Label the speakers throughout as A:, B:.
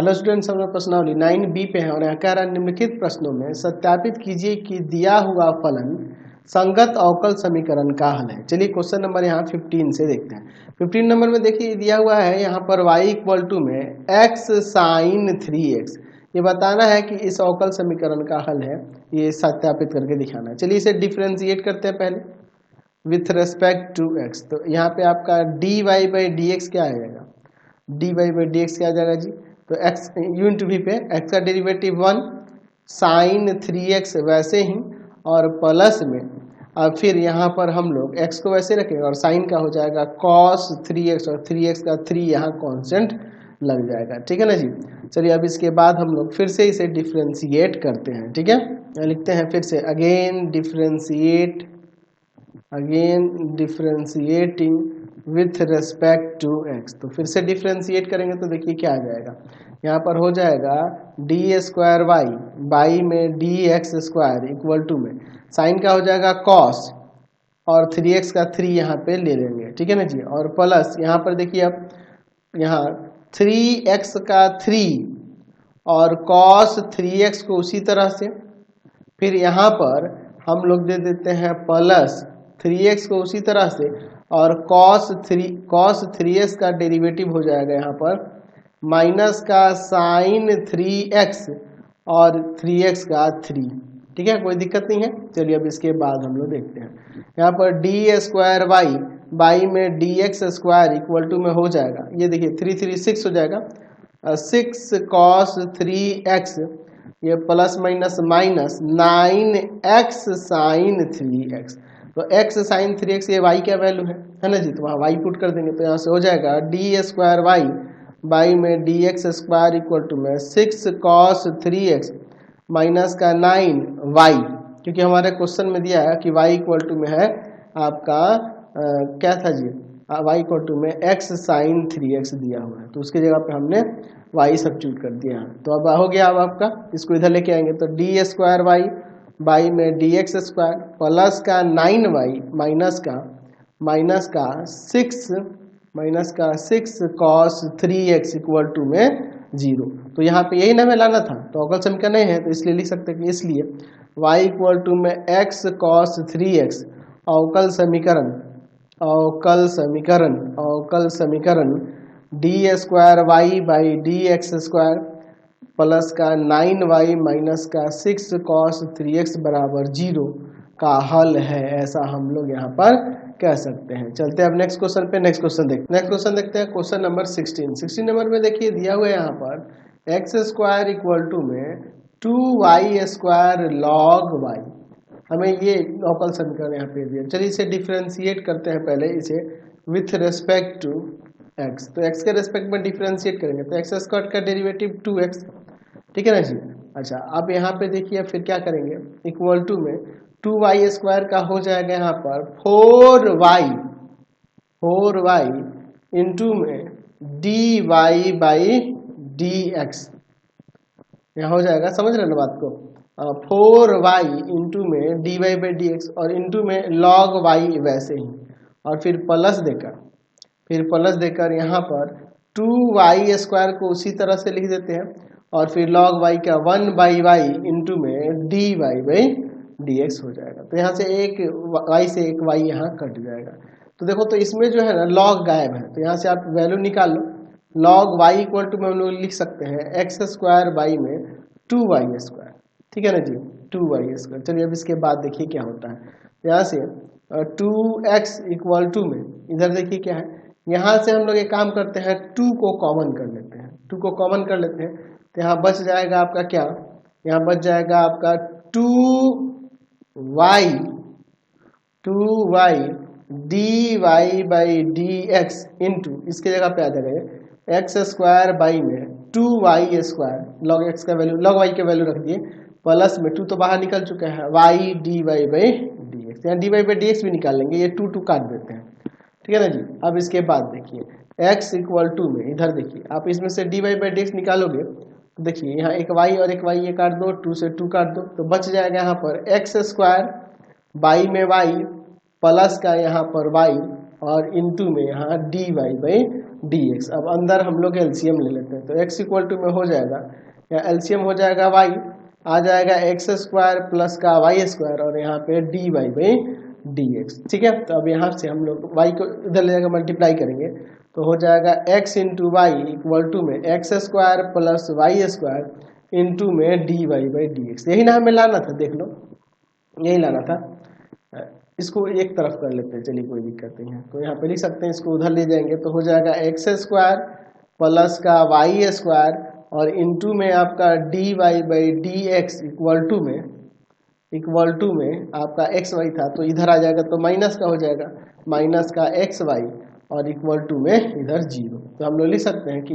A: Hello students, हम लोग प्रश्नावली 9B पे हैं और यहाँ कह रहा है निम्नलिखित प्रश्नों में सत्यापित कीजिए कि दिया हुआ फलन संगत अवकल समीकरण का हल है। चलिए क्वेश्चन नंबर यहाँ 15 से देखते हैं। 15 नंबर में देखिए दिया हुआ है यहाँ पर y इक्वल टू में x साइन 3x। ये बताना है कि इस अवकल समीकरण का हल है, ये सत्यापित करके दिखाना है। चलिए इसे डिफ्रेंशिएट करते हैं पहले विथ रेस्पेक्ट टू x। तो यहाँ पे आपका dy बाई डी एक्स क्या आ जाएगा, dy बाई डी एक्स क्या आ जाएगा जी, तो x u इंटू वी पे x का डेरिवेटिव 1 साइन 3x वैसे ही और प्लस में अब फिर यहाँ पर हम लोग x को वैसे रखेंगे और साइन का हो जाएगा cos 3x और 3x का 3 यहाँ कांस्टेंट लग जाएगा। ठीक है ना जी। चलिए अब इसके बाद हम लोग फिर से इसे डिफ्रेंशिएट करते हैं। ठीक है, लिखते हैं फिर से again differentiating with respect to x। तो फिर से डिफ्रेंशिएट करेंगे तो देखिए क्या आ जाएगा, यहाँ पर हो जाएगा डी स्क्वायर वाई में d x square equal to में साइन का हो जाएगा cos और 3x का 3 यहाँ पे ले लेंगे। ठीक है ना जी, और प्लस यहाँ पर देखिए अब यहाँ 3x का 3 और cos 3x को उसी तरह से फिर यहाँ पर हम लोग दे देते हैं प्लस 3x को उसी तरह से और cos 3x का डेरिवेटिव हो जाएगा यहाँ पर माइनस का साइन 3x और 3x का 3। ठीक है, कोई दिक्कत नहीं है। चलिए अब इसके बाद हम लोग देखते हैं यहाँ पर डी स्क्वायर वाई में d x square equal to में हो जाएगा, ये देखिए 3 3 6 हो जाएगा, 6 cos 3x ये plus minus minus 9x sign 3x। तो x साइन 3x ये y क्या वैल्यू है ना जी, तो वहाँ y पुट कर देंगे तो यहाँ से हो जाएगा डी स्क्वायर वाई में d x square equal to में 6 cos 3x माइनस का 9y, क्योंकि हमारे क्वेश्चन में दिया है कि y इक्वल टू में है आपका क्या था जी, y इक्वल टू में x साइन 3x दिया हुआ है, तो उसकी जगह पे हमने y सब्स्टिट्यूट कर दिया। तो अब हो गया, अब आपका इसको इधर लेके आएंगे तो डी स्क्वायर वाई में डी एक्स स्क्वायर प्लस का 9y माइनस का 6 cos 3x इक्वल टू में 0। तो यहाँ पे यही ना हमें लाना था, तो अवकल समीकरण नहीं है तो इसलिए लिख सकते हैं कि इसलिए y इक्वल टू में x cos 3x अवकल समीकरण d square y by d x square plus का 9y माइनस का 6 cos 3x बराबर 0 का हल है, ऐसा हम लोग यहाँ पर कह सकते हैं। चलते हैं अब नेक्स्ट क्वेश्चन पे। नेक्स्ट क्वेश्चन देखते हैं क्वेश्चन नंबर 16 नंबर में देखिए दिया हुआ है यहाँ पर एक्स स्क्वायर इक्वल टू में 2y स्क्वायर लॉग y। हमें ये अवकल समीकरण यहाँ पे दिया। चलिए इसे डिफ्रेंशिएट करते हैं पहले इसे विथ रेस्पेक्ट टू x। तो x के रेस्पेक्ट में डिफ्रेंशिएट करेंगे तो एक्स स्क्वायर का डेरिवेटिव 2x। ठीक है ना जी। अच्छा अब यहाँ पे देखिए फिर क्या करेंगे, इक्वल टू में 2y स्क्वायर का हो जाएगा यहाँ पर 4y इंटू में dy बाई डी एक्स, यहाँ हो जाएगा, समझ रहे ना बात को, 4y इंटू में dy बाई डी एक्स और इंटू में log y वैसे ही, और फिर प्लस देकर यहाँ पर 2y स्क्वायर को उसी तरह से लिख देते हैं और फिर log y का 1 बाई वाई इंटू में dy बाई dx हो जाएगा। तो यहाँ से एक y से एक y यहाँ कट जाएगा। तो देखो तो इसमें जो है ना log गायब है, तो यहाँ से आप वैल्यू निकाल लो, log y इक्वल टू में हम लोग लिख सकते हैं एक्स स्क्वायर बाई में 2y स्क्वायर। ठीक है ना जी, 2y स्क्वायर। चलिए अब इसके बाद देखिए क्या होता है, यहाँ से 2x इक्वल टू में इधर देखिए क्या है, यहाँ से हम लोग एक काम करते हैं 2 को कॉमन कर लेते हैं, तो यहाँ बच जाएगा आपका क्या, यहाँ बच जाएगा आपका 2y dy by d x into इसके जगह पे आ जाएगा एक्स स्क्वायर बाई में 2y स्क्वायर लॉग एक्स का वैल्यू लॉग y का वैल्यू रख दिए प्लस में 2 तो बाहर निकल चुका है y dy by d x, यहाँ dy बाई डी एक्स भी निकाल लेंगे, ये 2 काट देते हैं। ठीक है ना जी। अब इसके बाद देखिए x इक्वल टू में इधर देखिए आप इसमें से dy बाई डी एक्स निकालोगे तो देखिए यहाँ एक y और एक y ये काट दो, 2 से 2 काट दो तो बच जाएगा यहाँ पर एक्स स्क्वायर बाई में y प्लस का यहाँ पर y और इंटू में यहाँ dy बाई डी एक्स। अब अंदर हम लोग एलसीएम ले लेते हैं, तो एक्स इक्वल टू में हो जाएगा, या एलसीएम हो जाएगा वाई, आ जाएगा एक्स स्क्वायर प्लस का वाई स्क्वायर और यहाँ पे d y by d x. ठीक है, तो अब यहाँ से हम लोग वाई को इधर ले जाकर मल्टीप्लाई करेंगे तो हो जाएगा x into y equal to में x square plus y square into में d y by d x. यही ना हमें लाना था, देख लो यही लाना था। इसको एक तरफ कर लेते हैं, चलिए कोई दिक्कत नहीं है। तो यहाँ पे लिख सकते हैं, इसको उधर ले जाएंगे तो हो जाएगा एक्स स्क्वायर प्लस का वाई स्क्वायर और इंटू में आपका d y by d x equal to में आपका एक्स वाई था तो इधर आ जाएगा तो माइनस का हो जाएगा, माइनस का एक्स वाई और इक्वल टू में इधर जीरो। तो हम लोग लिख सकते हैं कि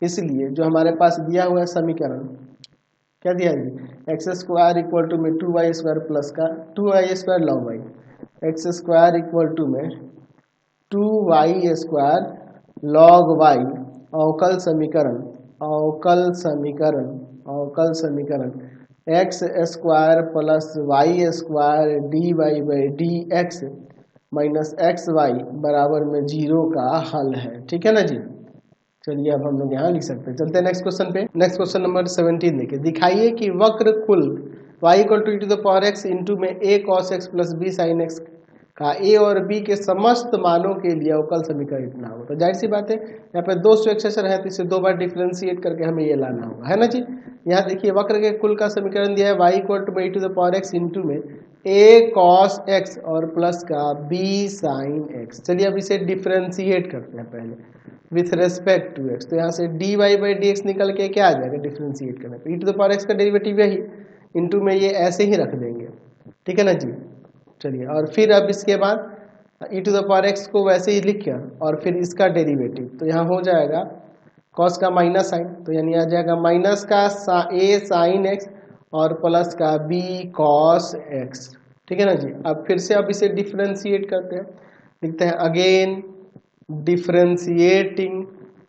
A: इसलिए जो हमारे पास दिया हुआ है समीकरण, क्या दिया है, एक्स स्क्वायर इक्वल टू में 2y स्क्वायर प्लस का 2y square log y, x square equal to में 2y स्क्वायर लॉग वाई, अवकल समीकरण x square plus y square d y by d x minus x y बराबर में zero का हल है। ठीक है ना जी, चलिए अब हम लोग यहाँ लिख सकते हैं। चलते हैं नेक्स्ट क्वेश्चन पे। नेक्स्ट क्वेश्चन नंबर 17 देखिए, दिखाइए कि वक्र कुल y equal to e⁻x into में a cos x plus b sin x का a और b के समस्त मानों के लिए अवकल समीकरण इतना होगा। तो जाहिर सी बात है यहाँ पे 2 स्ट्रक्चर है तो इसे 2 बार डिफरेंशिएट करके हमें ये लाना होगा, है ना जी। यहाँ देखिए वक्र के कुल का समीकरण दिया है y equal to e⁻x into में a cos x और प्लस का b sin x। चलिए अब इसे डिफरेंशिएट करते हैं पहले विथ रेस्पेक्ट टू x। तो यहाँ से d y by d x निकल के क्या आ जाएगा डिफरेंशिएट करने पे, e⁻x का डेरिवेटिव यही इंटू में ये ऐसे ही रख देंगे। ठीक है ना जी, चलिए और फिर अब इसके बाद e⁻x को वैसे ही लिख कर और फिर इसका डेरिवेटिव, तो यहाँ हो जाएगा cos का माइनस साइन, तो यानी आ जाएगा माइनस का a साइन x और प्लस का b cos x। ठीक है ना जी, अब फिर से अब इसे डिफरेंशिएट करते हैं, लिखते हैं again differentiating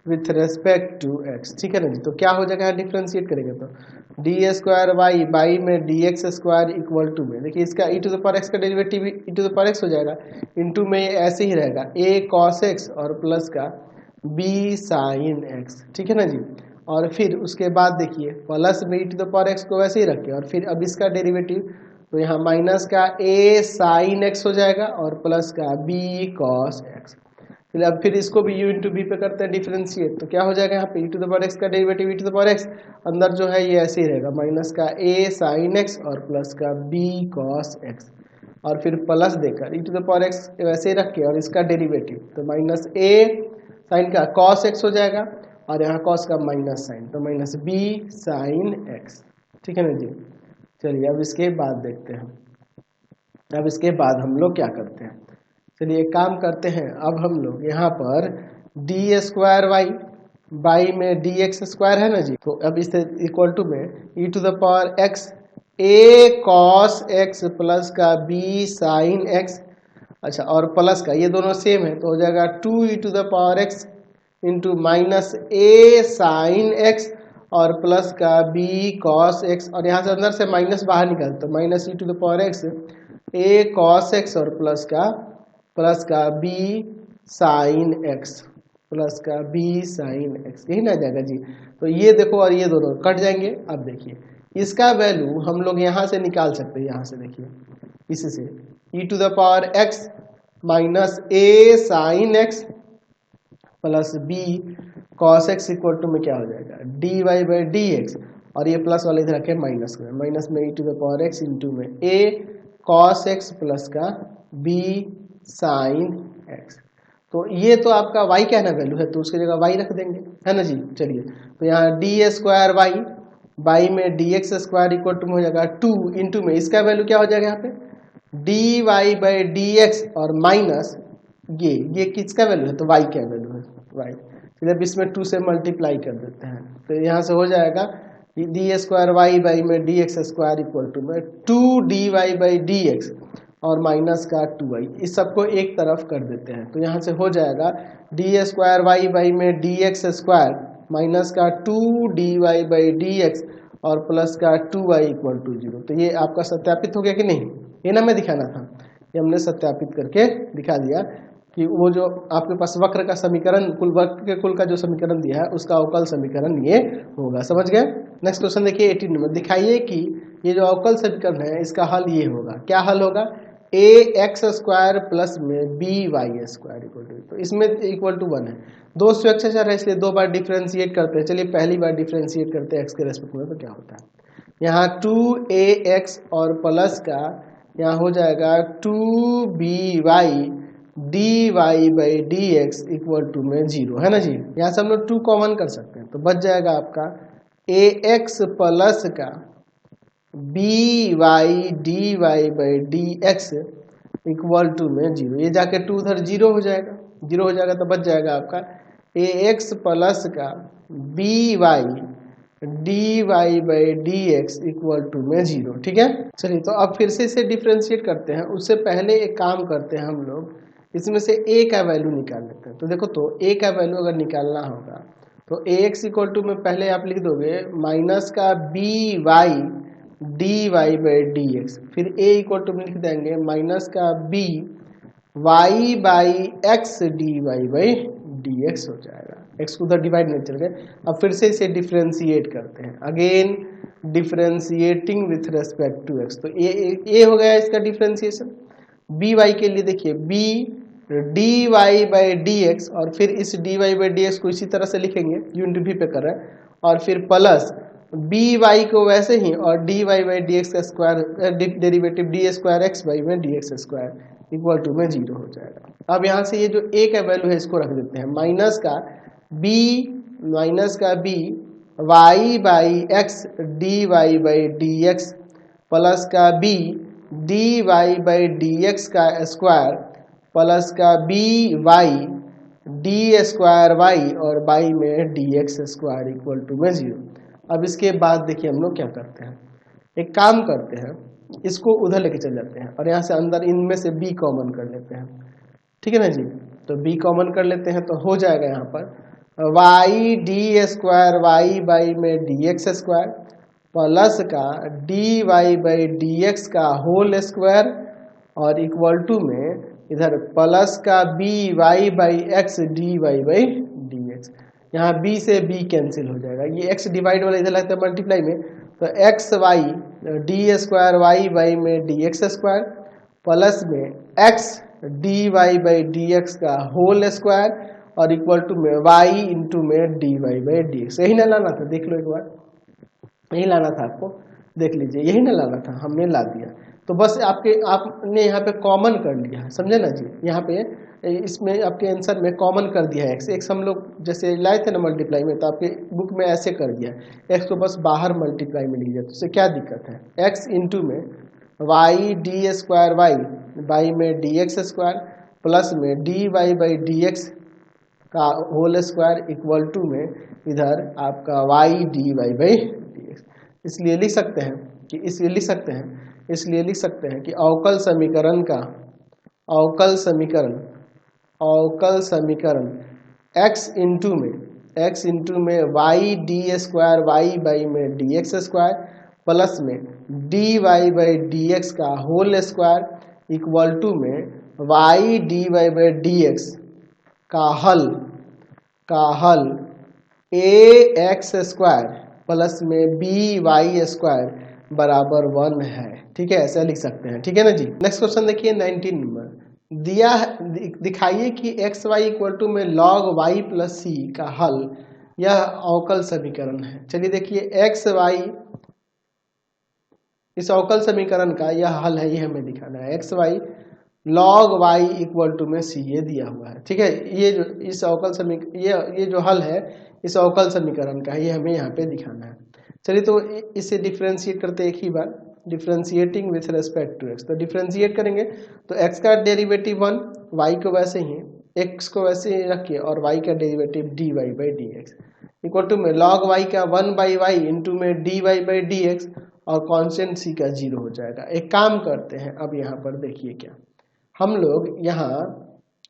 A: with respect to x। ठीक है ना जी, तो क्या हो जाएगा डिफरेंशिएट करेंगे तो डी स्क्वायर वाई बाई में d x square equal to में, देखिए इसका e⁻x का डेरिवेटिव e⁻x हो जाएगा इंटू में ऐसे ही रहेगा a cos x और प्लस का b sin x। ठीक है ना जी, और फिर उसके बाद देखिए प्लस में e⁻x को वैसे ही रखें और फिर अब इसका डेरिवेटिव, तो यहाँ माइनस का a sin x हो जाएगा और प्लस का b cos x। अब फिर इसको भी u इंटू बी पे करते हैं डिफरेंशिएट, तो क्या हो जाएगा यहाँ पे e⁻x का डेरिवेटिव e⁻x अंदर जो है ये ऐसे ही रहेगा माइनस का a sin x और प्लस का b cos x और फिर प्लस देकर e⁻x वैसे ही रख के और इसका डेरिवेटिव, तो माइनस a sin का cos x हो जाएगा और यहाँ cos का माइनस साइन, तो माइनस b sin x। ठीक है ना जी, चलिए अब इसके बाद देखते हैं, अब इसके बाद हम लोग क्या करते हैं, चलिए एक काम करते हैं। अब हम लोग यहाँ पर डी स्क्वायर वाई बाई में डी एक्स स्क्वायर है ना जी, तो अब इसे इक्वल टू में e⁻x a cos x plus का b sin x, अच्छा और प्लस का ये दोनों सेम है तो हो जाएगा 2e⁻x into minus a sin x और प्लस का b cos x और यहाँ से अंदर से माइनस बाहर निकल तो minus e⁻x a cos x और प्लस का b sin x प्लस का b sin x, यही ना जाएगा जी। तो ये देखो और ये दोनों कट जाएंगे। अब देखिए इसका वैल्यू हम लोग यहाँ से निकाल सकते हैं, यहाँ से देखिए इससे e⁻x minus a sin x plus b cos x equal to में क्या हो जाएगा dy बाई डी एक्स और ये प्लस वाले इधर रखे माइनस में, माइनस में e⁻x इंटू में a cos x प्लस का b sin x। तो ये तो आपका y क्या है ना वैल्यू है, तो उसकी जगह y रख देंगे, है ना जी। चलिए तो यहाँ डी स्क्वायर वाई बाई में d x square equal to में हो जाएगा 2 इंटू में इसका वैल्यू क्या हो जाएगा यहाँ पे d y by d x और माइनस ये किसका वैल्यू है तो y क्या वैल्यू है y। चलिए अब इसमें 2 से मल्टीप्लाई कर देते हैं, तो यहाँ से हो जाएगा डी स्क्वायर वाई बाई में d x square equal to में 2dy बाई डी एक्स और माइनस का 2y, इस सबको एक तरफ कर देते हैं। तो यहाँ से हो जाएगा डी स्क्वायर वाई बाई में डी एक्स स्क्वायर माइनस का 2dy बाई डी एक्स और प्लस का 2y इक्वल टू 0। तो ये आपका सत्यापित हो गया कि नहीं, ये ना मैं दिखाना था, ये हमने सत्यापित करके दिखा दिया। कि वो जो आपके पास वक्र का समीकरण, कुल वक्र के कुल का जो समीकरण दिया है उसका अवकल समीकरण ये होगा। समझ गए? नेक्स्ट क्वेश्चन देखिए 18 नंबर। दिखाइए कि ये जो अवकल समीकरण है इसका हल ये होगा। क्या हल होगा? ए एक्स स्क्वायर प्लस में b y square equal to, तो इसमें इक्वल टू 1 है। दो स्वेच्छाचार है इसलिए दो बार डिफ्रेंशिएट करते हैं। चलिए पहली बार डिफ्रेंशिएट करते हैं एक्स के रेस्पेक्ट में, तो क्या होता है यहाँ 2ax और प्लस का यहाँ हो जाएगा 2by dy by d x equal to में 0 है ना जी। यहाँ से हम लोग 2 कॉमन कर सकते हैं तो बच जाएगा आपका ax प्लस का by dy by d x equal to में 0। ये जाके 2 उधर 0 हो जाएगा, 0 हो जाएगा तो बच जाएगा आपका ax प्लस का by dy by d x equal to में 0। ठीक है, चलिए तो अब फिर से इसे डिफ्रेंशिएट करते हैं। उससे पहले एक काम करते हैं हम लोग, इसमें से a का वैल्यू निकाल लेते हैं। तो देखो, तो a का वैल्यू अगर निकालना होगा तो ax इक्वल टू में पहले आप लिख दोगे माइनस का by dy by d x, फिर a इक्वल टू में लिख देंगे माइनस का by by x dy by d x हो जाएगा। एक्स को उधर डिवाइड नहीं चल गए। अब फिर से इसे डिफ्रेंशिएट करते हैं, again differentiating with respect to x. तो ए हो गया इसका डिफ्रेंशिएशन। बी वाई के लिए देखिए b d y by d x, और फिर इस d y by d x को इसी तरह से लिखेंगे, यूनिट भी पे कर रहे हैं, और फिर प्लस बी वाई को वैसे ही, और d y by d x का square derivative d square x y में d x square equal to में 0 हो जाएगा। अब यहाँ से ये जो ए का वैल्यू है इसको रख देते हैं, माइनस का b y by x d y by d x plus का b d y by d x का स्क्वायर प्लस का b y d square y और वाई में d x square equal to में 0। अब इसके बाद देखिए हम लोग क्या करते हैं, एक काम करते हैं, इसको उधर लेके चल जाते हैं और यहाँ से अंदर इनमें से b कॉमन कर लेते हैं। ठीक है ना जी, तो b कॉमन कर लेते हैं तो हो जाएगा यहाँ पर y d square y by में डी एक्स स्क्वायर प्लस का d y by d x का होल स्क्वायर और इक्वल टू में इधर प्लस का b y by x d y by d x. यहाँ b से b कैंसिल हो जाएगा, ये x डिवाइड वाला इधर लगता है मल्टीप्लाई में, तो x y d square y by में डी एक्स स्क्वायर प्लस में x d y by d x का होल स्क्वायर और इक्वल टू में y इंटू में d y by d x. यही ना लाना था, देख लो एक बार, यही लाना था आपको, देख लीजिए, यही ना लाना था, हमने ला दिया। तो बस आपने यहाँ पे कॉमन कर लिया, समझे ना जी। यहाँ पे इसमें आपके आंसर में कॉमन कर दिया है एक्स हम लोग जैसे लाए थे ना मल्टीप्लाई में, तो आपके बुक में ऐसे कर दिया एक्स को बस बाहर मल्टीप्लाई में लिख दिया। तो इससे क्या दिक्कत है, एक्स इंटू में वाई डी स्क्वायर वाई में डी एक्स स्क्वायर प्लस में d y by d x का होल स्क्वायर इक्वल टू में इधर आपका y d y by d x. इसलिए लिख सकते हैं कि अवकल समीकरण x इंटू में y d square y by में डी एक्स स्क्वायर प्लस में d y by d x का होल स्क्वायर इक्वल टू में y d y by d x का हल ए एक्स स्क्वायर प्लस में बी वाई स्क्वायर बराबर 1 है। ठीक है, ऐसा लिख सकते हैं। ठीक है ना जी। नेक्स्ट क्वेश्चन देखिए 19 नंबर दिया, दिखाइए कि एक्स वाई इक्वल टू में लॉग वाई प्लस सी का हल यह अवकल समीकरण है। चलिए देखिए एक्स वाई, इस अवकल समीकरण का यह हल है, ये हमें दिखाना है। X y log y equal to में सी ये दिया हुआ है। ठीक है, ये जो इस अवकल समीकरण ये जो हल है इस अवकल समीकरण का, ये हमें यहाँ पे दिखाना है। चलिए तो इसे डिफ्रेंशिएट करते एक ही बार, differentiating with respect to x. तो डिफ्रेंशिएट करेंगे तो एक्स का डेरिवेटिव 1, वाई को वैसे ही एक्स को वैसे ही रखिए और वाई का derivative d y by d x equal to में लॉग वाई का 1 बाई वाई इंटू में d y by d x और कॉन्स्टेंट सी का 0 हो जाएगा। एक काम करते हैं, अब यहाँ पर देखिए क्या, हम लोग यहाँ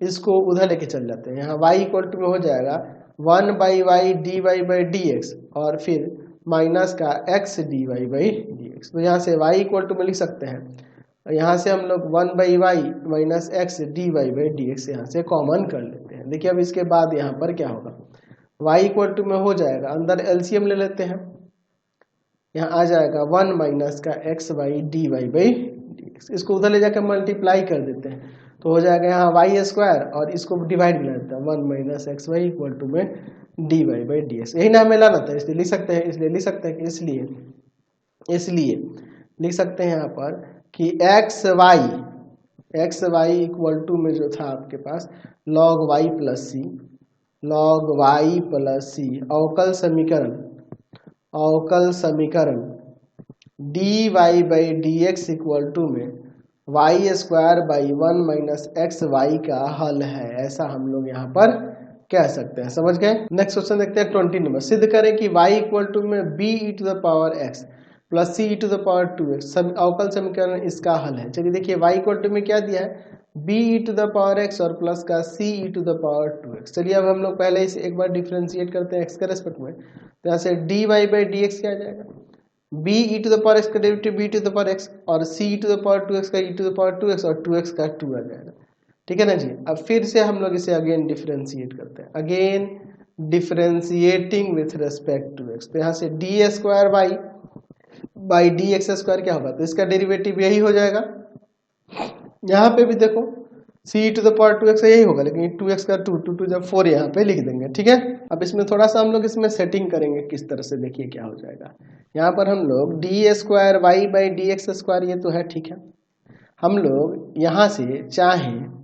A: इसको उधर लेके चल जाते हैं। यहाँ y इक्वल टू में हो जाएगा 1 by y d y by d x और फिर माइनस का x d y by d x. तो यहाँ से y इक्वल टू में लिख सकते हैं यहाँ से हम लोग 1/y minus x dy by d x यहाँ से कॉमन कर लेते हैं। देखिए अब इसके बाद यहाँ पर क्या होगा, y इक्वल टू में हो जाएगा, अंदर एलसीएम ले लेते हैं, यहाँ आ जाएगा 1 माइनस का x y d y by d x, इसको उधर ले जाकर मल्टीप्लाई कर देते हैं तो हो जाएगा यहाँ वाई स्क्वायर और इसको डिवाइड कर देते हैं 1 minus x y equal to में d y by d x. यही नाम में लाना था, इसलिए लिख सकते हैं, इसलिए लिख सकते हैं कि इसलिए लिख सकते हैं यहाँ पर कि एक्स वाई इक्वल टू में जो था आपके पास लॉग वाई प्लस सी अवकल समीकरण dy by d x equal to में y square by 1 minus x y का हल है, ऐसा हम लोग यहाँ पर कह सकते हैं। समझ गए। नेक्स्ट क्वेश्चन देखते हैं 20 नंबर। सिद्ध करें कि y इक्वल टू में b e to the power x plus C E to the power 2x अवकल समीकरण इसका हल है। चलिए देखिए y इक्वल टू में क्या दिया है, b e to the power x और प्लस का c e to the power 2x। चलिए अब हम लोग पहले इसे एक बार डिफ्रेंशिएट करते हैं x के रेस्पेक्ट में, तो यहाँ से dy बाई डी एक्स क्या आ जाएगा, b e to the power x का derivative b to the power x और c e to the power 2x का e to the power 2x और 2x का 2 आ जाएगा। ठीक है ना जी। अब फिर से हम लोग इसे अगेन डिफ्रेंशिएट करते हैं, again differentiating with respect to x, तो यहाँ से d square y by d x square क्या होगा, तो इसका डेरिवेटिव यही हो जाएगा। यहाँ पे भी देखो सी टू द पावर 2x यही होगा, लेकिन 2x का 2 जब 4 यहाँ पे लिख देंगे। ठीक है। अब इसमें थोड़ा सा हम लोग इसमें सेटिंग करेंगे किस तरह से, देखिए क्या हो जाएगा। यहाँ पर हम लोग d square y by d x square ये तो है, ठीक है। हम लोग यहाँ से चाहें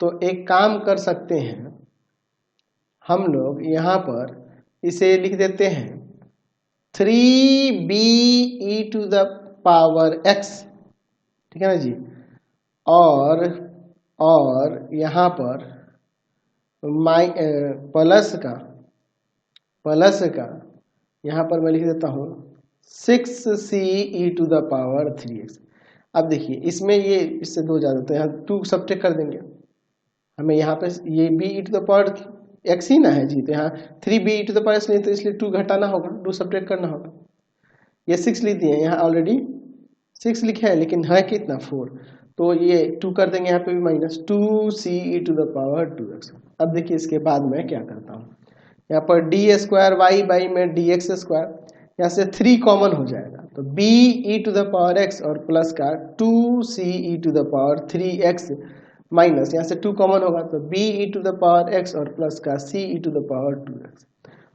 A: तो एक काम कर सकते हैं, हम लोग यहाँ पर इसे लिख देते हैं 3b e to the power x, ठीक है ना जी, और यहाँ पर प्लस का यहाँ पर मैं लिख देता हूँ 6c E to the power 3x। अब देखिए इसमें ये इससे 2 जा देते हैं, यहाँ 2 सब्ट्रैक्ट कर देंगे, हमें यहाँ पे ये b e to the power x ही ना है जी, तो यहाँ 3b e to the power x नहीं, तो इसलिए 2 घटाना होगा, 2 सब्ट्रैक्ट करना होगा। ये 6 लिख दिए, यहाँ ऑलरेडी 6 लिखे है, लेकिन है कितना 4, तो ये 2 कर देंगे यहाँ पे भी minus 2c e to the power 2x। अब देखिए इसके बाद मैं क्या करता हूँ, यहाँ पर डी स्क्वायर वाई बाई में डी एक्स स्क्वायर, यहाँ से 3 कॉमन हो जाएगा, तो b e to the power x और प्लस का 2c e to the power 3x minus यहाँ से 2 कॉमन होगा, तो b e to the power x और प्लस का c e to the power 2x।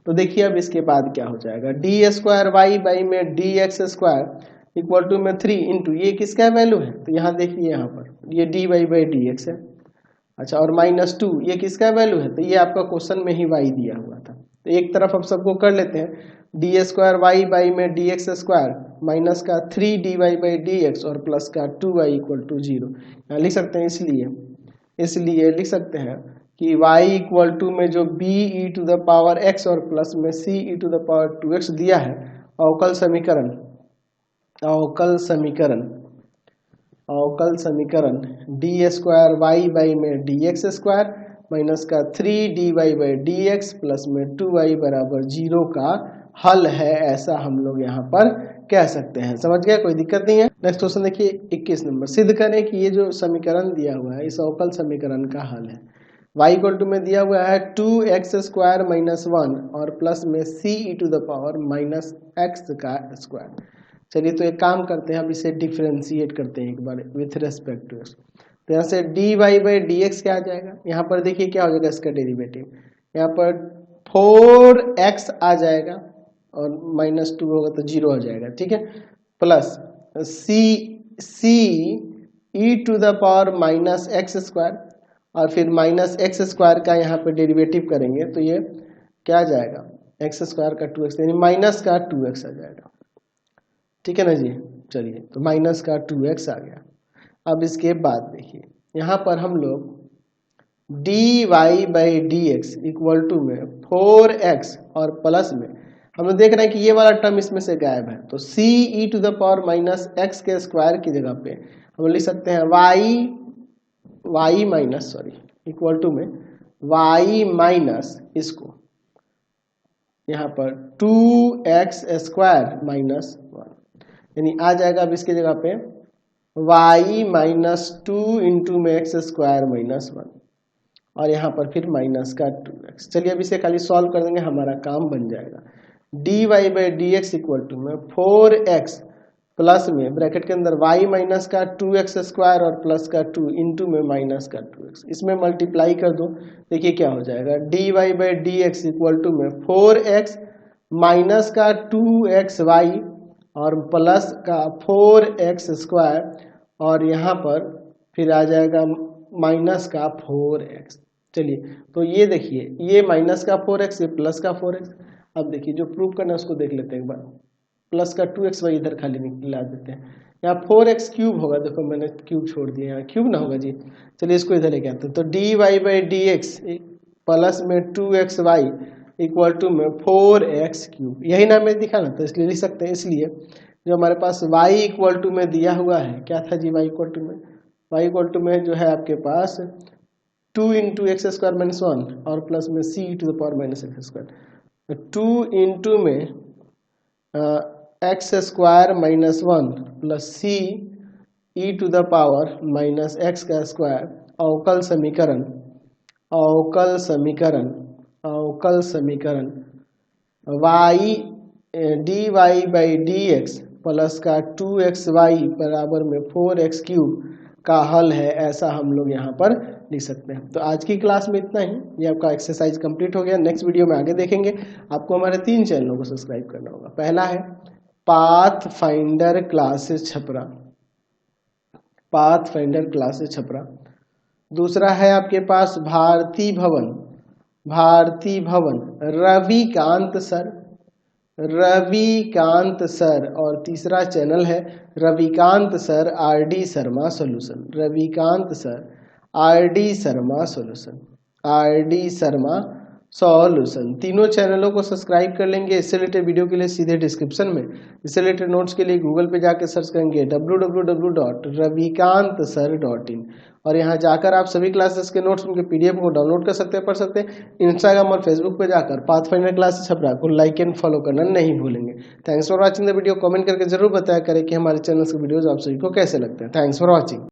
A: तो देखिए अब इसके बाद क्या हो जाएगा, डी स्क्वायर वाई बाई में d x square equal to में 3 इंटू ये किसका वैल्यू है, तो यहाँ देखिए यहाँ पर ये d y by d x है, अच्छा, और माइनस 2 ये किसका वैल्यू है, तो ये आपका क्वेश्चन में ही y दिया हुआ था। तो एक तरफ हम सबको कर लेते हैं, डी स्क्वायर वाई बाई में डी एक्स स्क्वायर माइनस का 3 d y by d x और प्लस का 2y इक्वल टू 0 यहाँ लिख सकते हैं। इसलिए लिख सकते हैं कि y इक्वल टू में जो b e to the power x और प्लस में c e to the power 2x दिया है, अवकल समीकरण डी स्क्वायर वाई बाई में डी एक्स स्क्वायर माइनस का 3 d y by d x plus में 2y बराबर 0 का हल है, ऐसा हम लोग यहाँ पर कह सकते हैं। समझ गए, कोई दिक्कत नहीं है। नेक्स्ट क्वेश्चन देखिए 21 नंबर। सिद्ध करें कि ये जो समीकरण दिया हुआ है इस अवकल समीकरण का हल है। y इक्वल टू में दिया हुआ है 2x स्क्वायर माइनस 1 और प्लस में c e to the power minus x का स्क्वायर। चलिए तो एक काम करते हैं, अब इसे डिफ्रेंशिएट करते हैं एक बार विथ रेस्पेक्ट टू x। तो यहाँ से d y by d x क्या आ जाएगा, यहाँ पर देखिए क्या हो जाएगा इसका डेरिवेटिव, यहाँ पर 4x आ जाएगा और माइनस 2 होगा तो 0 हो जाएगा, ठीक है, plus c e to the power minus x square और फिर माइनस एक्स स्क्वायर का यहाँ पे डेरिवेटिव करेंगे तो ये क्या आ जाएगा, एक्स स्क्वायर का 2x यानी माइनस का 2x आ जाएगा। ठीक है ना जी। चलिए तो माइनस का 2x आ गया। अब इसके बाद देखिए यहाँ पर हम लोग d y by d x equal to में 4x और प्लस में हम लोग देख रहे हैं कि ये वाला टर्म इसमें से गायब है, तो c e to the power minus x के स्क्वायर की जगह पे हम लिख सकते हैं y माइनस इक्वल टू में y माइनस इसको यहाँ पर 2x स्क्वायर माइनस 1 यानी आ जाएगा। अब इसके जगह पे वाई माइनस 2 इंटू में एक्स स्क्वायर माइनस 1 और यहाँ पर फिर माइनस का 2x। चलिए अब इसे खाली सॉल्व कर देंगे, हमारा काम बन जाएगा। D y by d x equal to में 4x प्लस में ब्रैकेट के अंदर y माइनस का 2x स्क्वायर और प्लस का 2 इंटू में माइनस का 2x, इसमें मल्टीप्लाई कर दो, देखिए क्या हो जाएगा। D y by d x equal to में 4x माइनस का 2xy और प्लस का 4x स्क्वायर और यहाँ पर फिर आ जाएगा माइनस का 4x। चलिए तो ये देखिए, ये माइनस का 4x, ये प्लस का 4x। अब देखिए जो प्रूव करना है उसको देख लेते हैं एक बार। प्लस का 2xy इधर खाली निकला देते हैं, यहाँ 4x क्यूब होगा, देखो मैंने क्यूब छोड़ दिया, यहाँ क्यूब ना होगा जी। चलिए इसको इधर लेके आते हैं, तो d y by d x plus में 2xy इक्वल टू में 4x क्यूब, यही ना मैं दिखा ना, तो इसलिए लिख सकते हैं। इसलिए जो हमारे पास y इक्वल टू में दिया हुआ है, क्या था जी y इक्वल टू में, y इक्वल टू में जो है आपके पास 2 इंटू एक्स स्क्वायर माइनस 1 और प्लस में c to the power minus x square, 2 into में x square minus 1 plus C E to the power minus x का स्क्वायर, अवकल समीकरण अवकल समीकरण अवकल समीकरण y d y by d x plus का 2xy बराबर में 4x क्यूब का हल है, ऐसा हम लोग यहाँ पर लिख सकते हैं। तो आज की क्लास में इतना ही, ये आपका एक्सरसाइज कंप्लीट हो गया। नेक्स्ट वीडियो में आगे देखेंगे। आपको हमारे 3 चैनलों को सब्सक्राइब करना होगा। पहला है path finder classes Chhapra, path finder classes Chhapra. दूसरा है आपके पास भारती भवन, भारती भवन रविकांत सर, रविकांत सर। और तीसरा चैनल है Ravikant sir RD Sharma solution, Ravikant sir RD Sharma solution, RD Sharma solution. तीनों चैनलों को सब्सक्राइब कर लेंगे। इससे रिलेटेड वीडियो के लिए सीधे डिस्क्रिप्शन में, इससे रिलेटेड नोट्स के लिए गूगल पे जाकर सर्च करेंगे www.ravikansar.in और यहाँ जाकर आप सभी क्लासेस के नोट्स, उनके पीडीएफ को डाउनलोड कर सकते हैं, पढ़ सकते हैं। इंस्टाग्राम और फेसबुक पे जाकर पाथफाइंडर क्लासेस छपरा को लाइक एंड फॉलो करना नहीं भूलेंगे। Thanks for watching the video. Comment करके जरूर बताया करें कि हमारे चैनल के वीडियोज आप सभी को कैसे लगते हैं। Thanks for watching.